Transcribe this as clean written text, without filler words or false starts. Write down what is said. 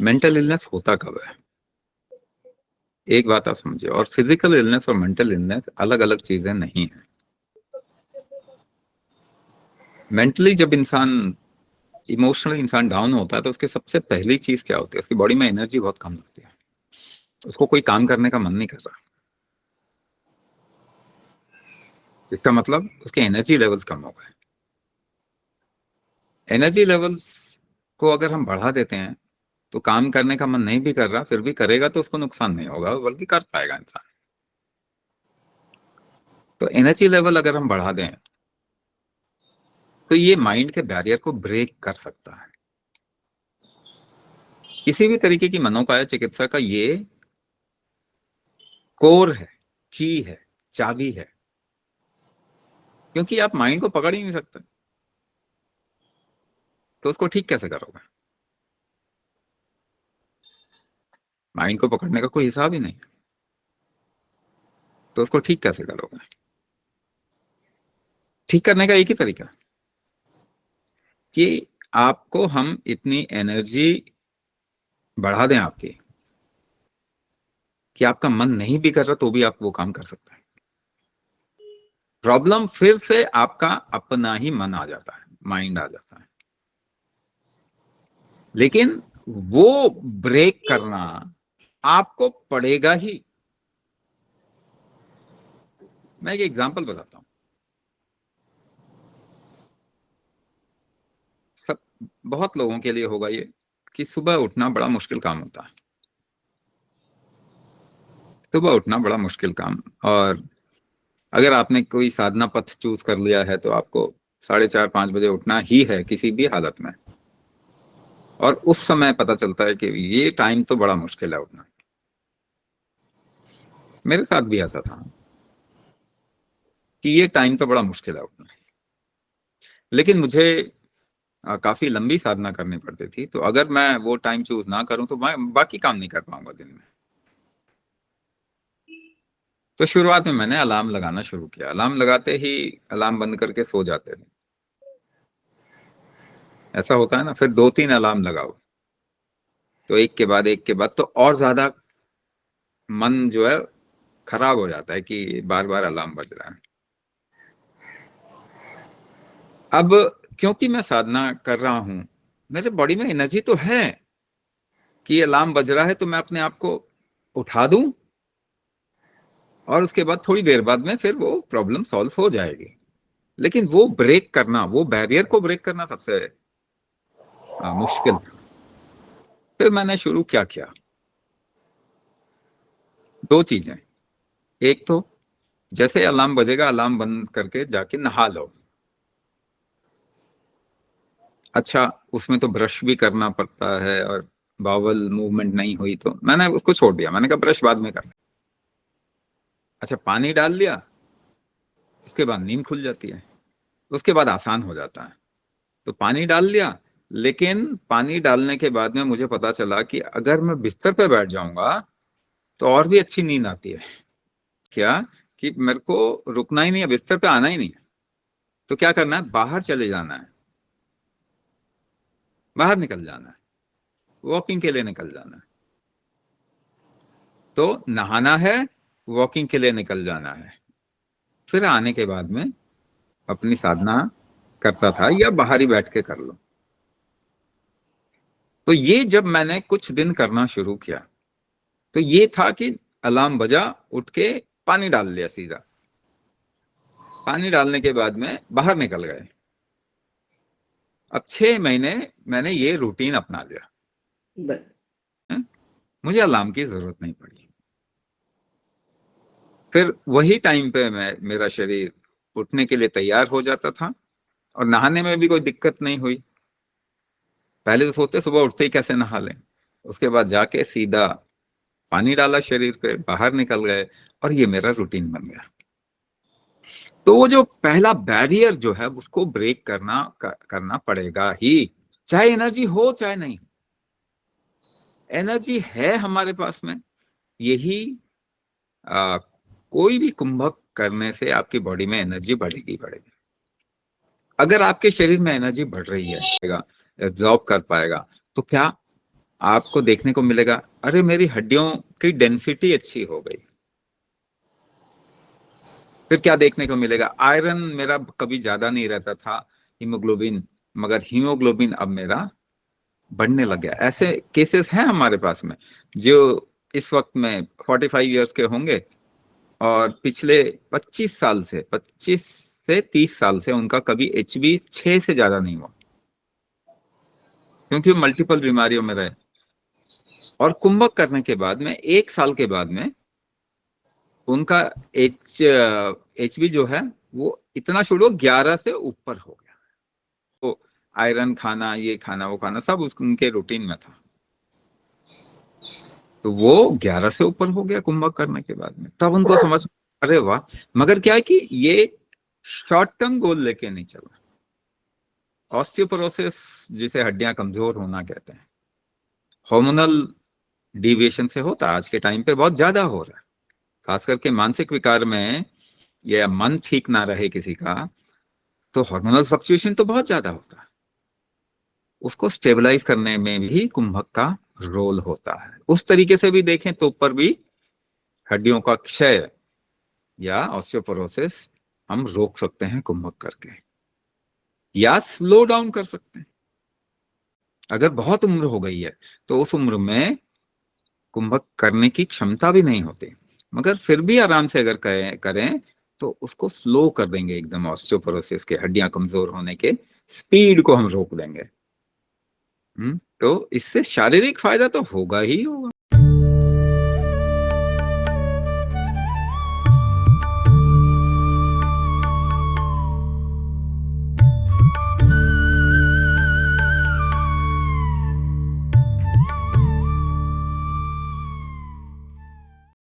Mental illness होता कब है? एक बात आप समझिए, और फिजिकल इलनेस और मेंटल इलनेस अलग अलग चीजें नहीं है। मेंटली जब इंसान, इमोशनली इंसान डाउन होता है तो उसके सबसे पहली चीज क्या होती है? उसकी बॉडी में एनर्जी बहुत कम लगती है, उसको कोई काम करने का मन नहीं कर रहा। इसका मतलब उसके एनर्जी लेवल्स कम हो गए। एनर्जी लेवल्स को अगर हम बढ़ा देते हैं तो काम करने का मन नहीं भी कर रहा, फिर भी करेगा तो उसको नुकसान नहीं होगा, बल्कि कर पाएगा इंसान। तो एनर्जी लेवल अगर हम बढ़ा दें तो ये माइंड के बैरियर को ब्रेक कर सकता है। किसी भी तरीके की मनोकाया चिकित्सा का ये कोर है, की है, चाबी है, क्योंकि आप माइंड को पकड़ ही नहीं सकते तो उसको ठीक कैसे करोगे? माइंड को पकड़ने का कोई हिसाब ही नहीं, तो उसको ठीक कैसे करोगे? ठीक करने का एक ही तरीका कि आपको हम इतनी एनर्जी बढ़ा दें आपकी कि आपका मन नहीं भी कर रहा तो भी आप वो काम कर सकते हैं। प्रॉब्लम फिर से आपका अपना ही मन आ जाता है, माइंड आ जाता है। लेकिन वो ब्रेक करना आपको पड़ेगा ही। मैं एक एग्जांपल बताता हूं। सब, बहुत लोगों के लिए होगा ये कि सुबह उठना बड़ा मुश्किल काम होता है। सुबह उठना बड़ा मुश्किल काम, और अगर आपने कोई साधना पथ चूज कर लिया है तो आपको 4:30-5 बजे उठना ही है किसी भी हालत में। और उस समय पता चलता है कि ये टाइम तो बड़ा मुश्किल है उठना। मेरे साथ भी ऐसा था कि ये टाइम तो बड़ा मुश्किल है उठना, लेकिन मुझे काफी लंबी साधना करनी पड़ती थी, तो अगर मैं वो टाइम चूज ना करूं तो मैं बाकी काम नहीं कर पाऊंगा दिन में। तो शुरुआत में मैंने अलार्म लगाना शुरू किया। अलार्म लगाते ही अलार्म बंद करके सो जाते थे। ऐसा होता है ना, फिर 2-3 अलार्म लगाओ तो एक के बाद एक के बाद तो और ज्यादा मन जो है खराब हो जाता है कि बार बार अलार्म बज रहा है। अब क्योंकि मैं साधना कर रहा हूं, मेरे बॉडी में एनर्जी तो है कि अलार्म बज रहा है तो मैं अपने आप को उठा दूं और उसके बाद थोड़ी देर बाद में फिर वो प्रॉब्लम सॉल्व हो जाएगी। लेकिन वो ब्रेक करना, वो बैरियर को ब्रेक करना सबसे मुश्किल था। फिर मैंने शुरू क्या किया, दो चीजें। एक तो जैसे अलार्म बजेगा अलार्म बंद करके जाके नहा लो। अच्छा, उसमें तो ब्रश भी करना पड़ता है और बावल मूवमेंट नहीं हुई तो मैंने उसको छोड़ दिया। मैंने कहा ब्रश बाद में कर। अच्छा, पानी डाल लिया, उसके बाद नींद खुल जाती है, उसके बाद आसान हो जाता है। तो पानी डाल लिया, लेकिन पानी डालने के बाद में मुझे पता चला कि अगर मैं बिस्तर पे बैठ जाऊंगा तो और भी अच्छी नींद आती है। क्या? कि मेरे को रुकना ही नहीं है, बिस्तर पे आना ही नहीं है। तो क्या करना है, बाहर चले जाना है, बाहर निकल जाना है, वॉकिंग के लिए निकल जाना है। तो नहाना है, वॉकिंग के लिए निकल जाना है, फिर आने के बाद में अपनी साधना करता था या बाहर ही बैठ के कर लो। तो ये जब मैंने कुछ दिन करना शुरू किया तो ये था कि अलार्म बजा, उठ के पानी डाल लिया सीधा। पानी डालने के बाद में बाहर निकल गए। अब 6 महीने मैंने ये रूटीन अपना लिया। है? मुझे अलार्म की जरूरत नहीं पड़ी। फिर वही टाइम पे मेरा शरीर उठने के लिए तैयार हो जाता था और नहाने में भी कोई दिक्कत नहीं हुई। पहले तो सोचते सुबह उठते ही कैसे नहा लें, उसके बाद जाके सीधा पानी डाला शरीर पे, बाहर निकल गए, और ये मेरा रूटीन बन गया। तो वो जो पहला बैरियर जो है उसको ब्रेक करना पड़ेगा ही, चाहे एनर्जी हो चाहे नहीं। एनर्जी है हमारे पास में, यही आ, कोई भी कुंभक करने से आपकी बॉडी में एनर्जी बढ़ेगी बढ़ेगी। अगर आपके शरीर में एनर्जी बढ़ रही है, एब्जॉर्ब कर पाएगा, तो क्या आपको देखने को मिलेगा अरे मेरी हड्डियों की डेंसिटी अच्छी हो गई। फिर क्या देखने को मिलेगा, आयरन मेरा कभी ज्यादा नहीं रहता था, हीमोग्लोबिन, मगर हीमोग्लोबिन अब मेरा बढ़ने लग गया। ऐसे केसेस हैं हमारे पास में जो इस वक्त में 45 ईयर्स के होंगे और पिछले 25 से 30 साल से उनका कभी HB 6 से ज्यादा नहीं हुआ, क्योंकि वो मल्टीपल बीमारियों में रहे। और कुंभक करने के बाद में 1 साल के बाद में उनका HB जो है वो इतना शुरू 11 से ऊपर हो गया। तो आयरन खाना, ये खाना, वो खाना, सब उनके रूटीन में था। तो वो 11 से ऊपर हो गया कुंभक करने के बाद में। तब उनको समझ, अरे वाह। मगर क्या है कि ये शॉर्ट टर्म गोल लेके नहीं चलना। ऑस्टियोपोरोसिस जिसे हड्डियां कमजोर होना कहते हैं, हार्मोनल डिविएशन से होता है। आज के टाइम पे बहुत ज्यादा हो रहा है, खास करके मानसिक विकार में, या मन ठीक ना रहे किसी का तो हार्मोनल फ्लक्चुएशन तो बहुत ज्यादा होता है। उसको स्टेबलाइज करने में भी कुंभक का रोल होता है। उस तरीके से भी देखें तो ऊपर भी हड्डियों का क्षय या ऑस्टियोपोरोसिस हम रोक सकते हैं कुंभक करके, या स्लो डाउन कर सकते हैं। अगर बहुत उम्र हो गई है तो उस उम्र में कुंभक करने की क्षमता भी नहीं होती, मगर फिर भी आराम से अगर करें तो उसको स्लो कर देंगे एकदम। ऑस्टियोपोरोसिस के, हड्डियां कमजोर होने के स्पीड को हम रोक देंगे। तो इससे शारीरिक फायदा तो होगा ही होगा।